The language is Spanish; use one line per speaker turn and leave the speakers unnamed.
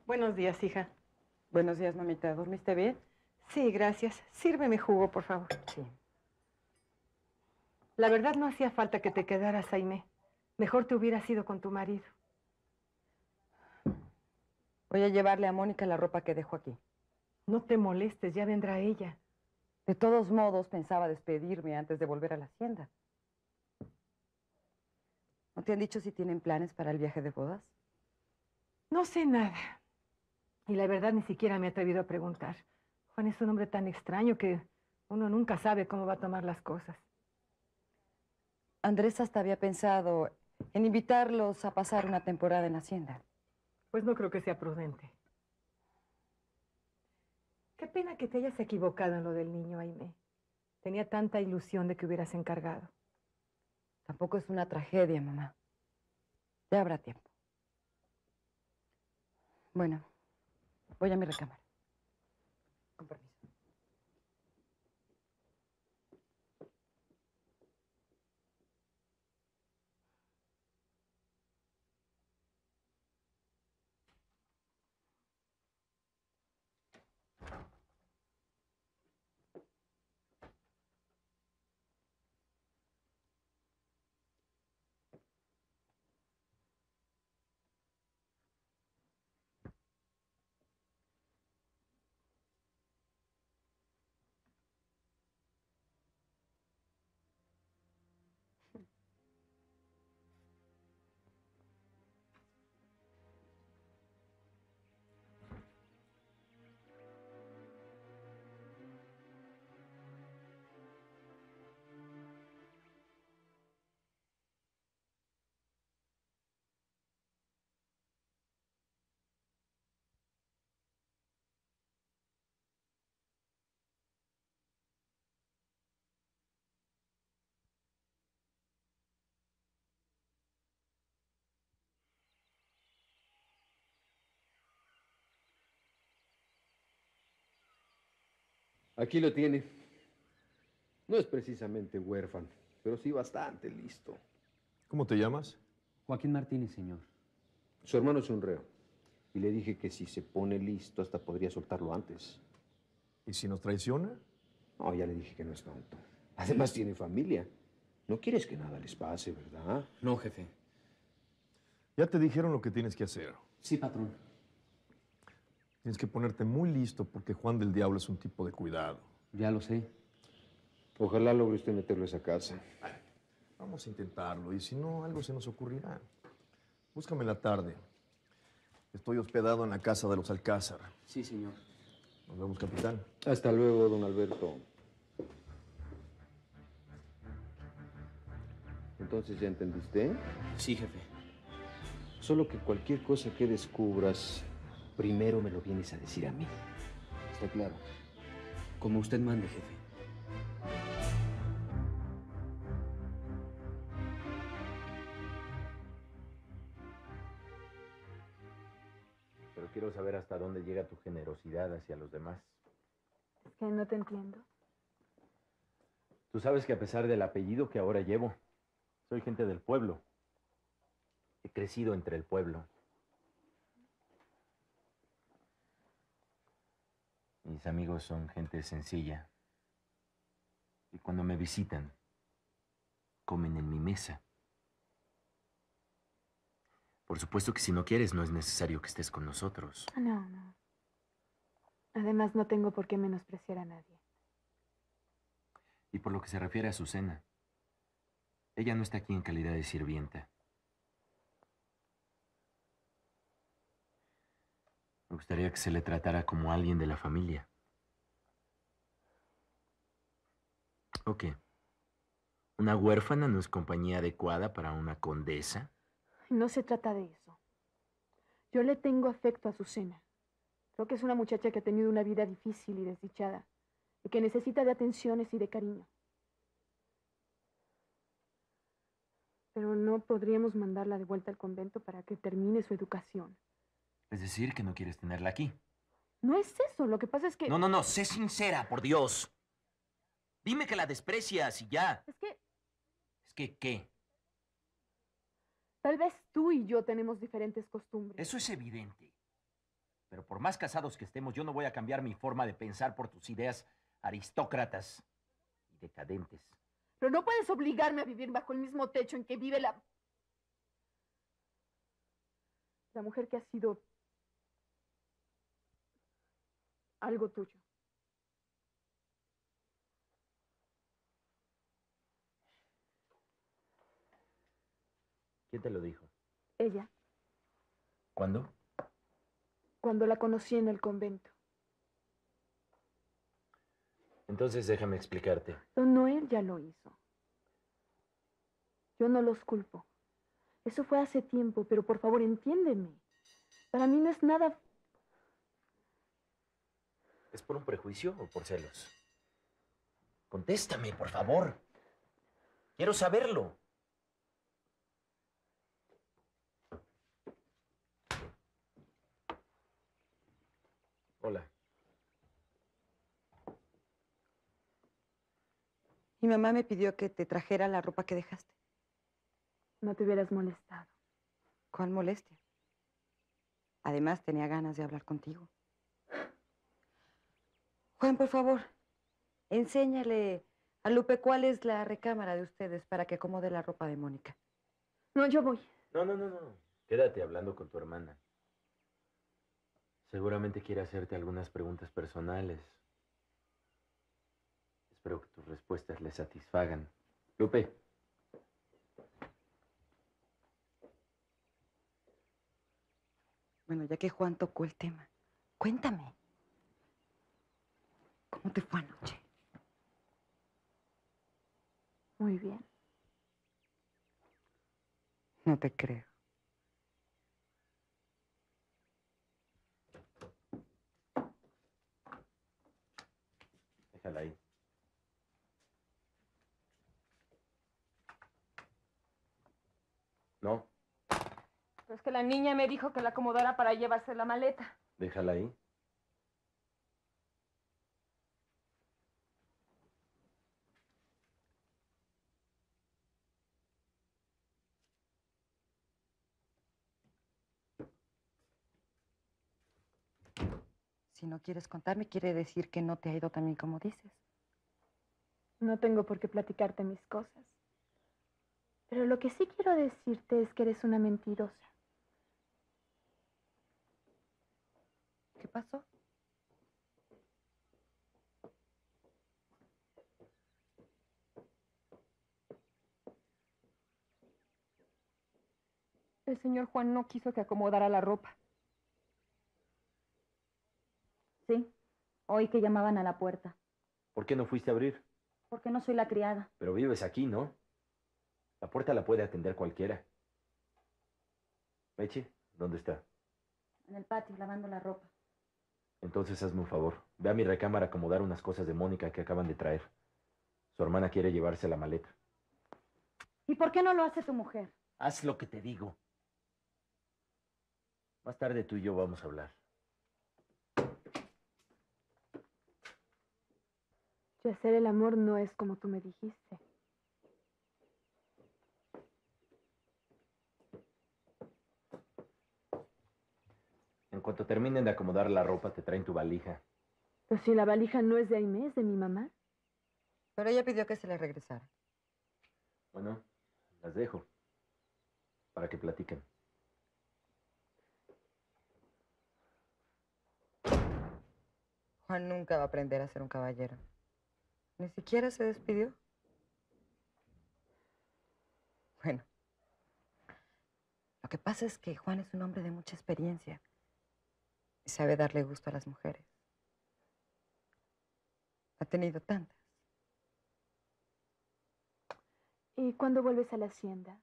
Buenos días, hija.
Buenos días, mamita. ¿Dormiste bien?
Sí, gracias. Sírveme jugo, por favor.
Sí.
La verdad no hacía falta que te quedaras, Jaime. Mejor te hubieras ido con tu marido.
Voy a llevarle a Mónica la ropa que dejo aquí.
No te molestes, ya vendrá ella.
De todos modos, pensaba despedirme antes de volver a la hacienda. ¿No te han dicho si tienen planes para el viaje de bodas?
No sé nada. Y la verdad ni siquiera me he atrevido a preguntar. Juan es un hombre tan extraño que uno nunca sabe cómo va a tomar las cosas.
Andrés hasta había pensado en invitarlos a pasar una temporada en la hacienda.
Pues no creo que sea prudente. Qué pena que te hayas equivocado en lo del niño, Jaime. Tenía tanta ilusión de que hubieras encargado.
Tampoco es una tragedia, mamá. Ya habrá tiempo. Bueno, voy a mi recámara. Con permiso.
Aquí lo tiene. No es precisamente huérfano, pero sí bastante listo.
¿Cómo te llamas?
Joaquín Martínez, señor.
Su hermano es un reo. Y le dije que si se pone listo, hasta podría soltarlo antes.
¿Y si nos traiciona?
No, ya le dije que no es tonto. Además tiene familia. No quieres que nada les pase, ¿verdad?
No, jefe.
Ya te dijeron lo que tienes que hacer.
Sí, patrón.
Tienes que ponerte muy listo porque Juan del Diablo es un tipo de cuidado.
Ya lo sé.
Ojalá logre usted meterlo a esa casa.
Vamos a intentarlo y si no, algo se nos ocurrirá. Búscame en la tarde. Estoy hospedado en la casa de los Alcázar.
Sí, señor.
Nos vemos, capitán.
Hasta luego, don Alberto. Entonces, ¿ya entendiste?
Sí, jefe.
Solo que cualquier cosa que descubras, primero me lo vienes a decir a mí. ¿Está claro?
Como usted mande, jefe.
Pero quiero saber hasta dónde llega tu generosidad hacia los demás.
Es que no te entiendo.
Tú sabes que a pesar del apellido que ahora llevo, soy gente del pueblo. He crecido entre el pueblo. Mis amigos son gente sencilla. Y cuando me visitan, comen en mi mesa. Por supuesto que si no quieres, no es necesario que estés con nosotros.
No, no. Además, no tengo por qué menospreciar a nadie.
Y por lo que se refiere a Azucena, ella no está aquí en calidad de sirvienta. Me gustaría que se le tratara como alguien de la familia. ¿O qué? ¿Una huérfana no es compañía adecuada para una condesa?
No se trata de eso. Yo le tengo afecto a Azucena. Creo que es una muchacha que ha tenido una vida difícil y desdichada y que necesita de atenciones y de cariño. Pero no podríamos mandarla de vuelta al convento para que termine su educación.
Es decir, que no quieres tenerla aquí.
No es eso, lo que pasa es que...
No, sé sincera, por Dios. Dime que la desprecias y ya.
Es que
¿Es que qué?
tal vez tú y yo tenemos diferentes costumbres.
Eso es evidente. Pero por más casados que estemos, yo no voy a cambiar mi forma de pensar por tus ideas aristócratas y decadentes.
Pero no puedes obligarme a vivir bajo el mismo techo en que vive la mujer que ha sido algo tuyo.
¿Quién te lo dijo?
Ella,
¿Cuándo?
cuando la conocí en el convento.
Entonces déjame explicarte.
Don Noel ya lo hizo. Yo no los culpo. Eso fue hace tiempo, pero por favor, entiéndeme. Para mí no es nada...
¿Es por un prejuicio o por celos? Contéstame, por favor. Quiero saberlo. Hola.
Mi mamá me pidió que te trajera la ropa que dejaste.
No te hubieras molestado.
¿Cuál molestia? Además, tenía ganas de hablar contigo. Juan, por favor, enséñale a Lupe cuál es la recámara de ustedes para que acomode la ropa de Mónica.
No, yo voy.
No. Quédate hablando con tu hermana. Seguramente quiere hacerte algunas preguntas personales. Espero que tus respuestas le satisfagan. Lupe.
Bueno, ya que Juan tocó el tema, cuéntame. ¿Cómo te fue anoche?
Muy bien.
No te creo.
Déjala ahí. No,
Pero es que la niña me dijo que la acomodara para llevarse la maleta.
déjala ahí.
Si no quieres contarme, quiere decir que no te ha ido tan bien como dices.
No tengo por qué platicarte mis cosas. Pero lo que sí quiero decirte es que eres una mentirosa.
¿Qué pasó?
El señor Juan no quiso que acomodara la ropa.
Sí, oí que llamaban a la puerta,
¿Por qué no fuiste a abrir?
porque no soy la criada.
Pero vives aquí, ¿no? La puerta la puede atender cualquiera. Meche, ¿dónde está?
En el patio, lavando la ropa.
Entonces hazme un favor. Ve a mi recámara a acomodar unas cosas de Mónica que acaban de traer. Su hermana quiere llevarse la maleta.
¿Y por qué no lo hace tu mujer?
Haz lo que te digo. Más tarde tú y yo vamos a hablar.
Y hacer el amor no es como tú me dijiste.
En cuanto terminen de acomodar la ropa, te traen tu valija.
Pero si la valija no es de Aimé, es de mi mamá.
Pero ella pidió que se la regresara.
Bueno, las dejo. Para que platiquen.
Juan nunca va a aprender a ser un caballero. Ni siquiera se despidió. Bueno, lo que pasa es que Juan es un hombre de mucha experiencia y sabe darle gusto a las mujeres. Ha tenido tantas.
¿Y cuándo vuelves a la hacienda?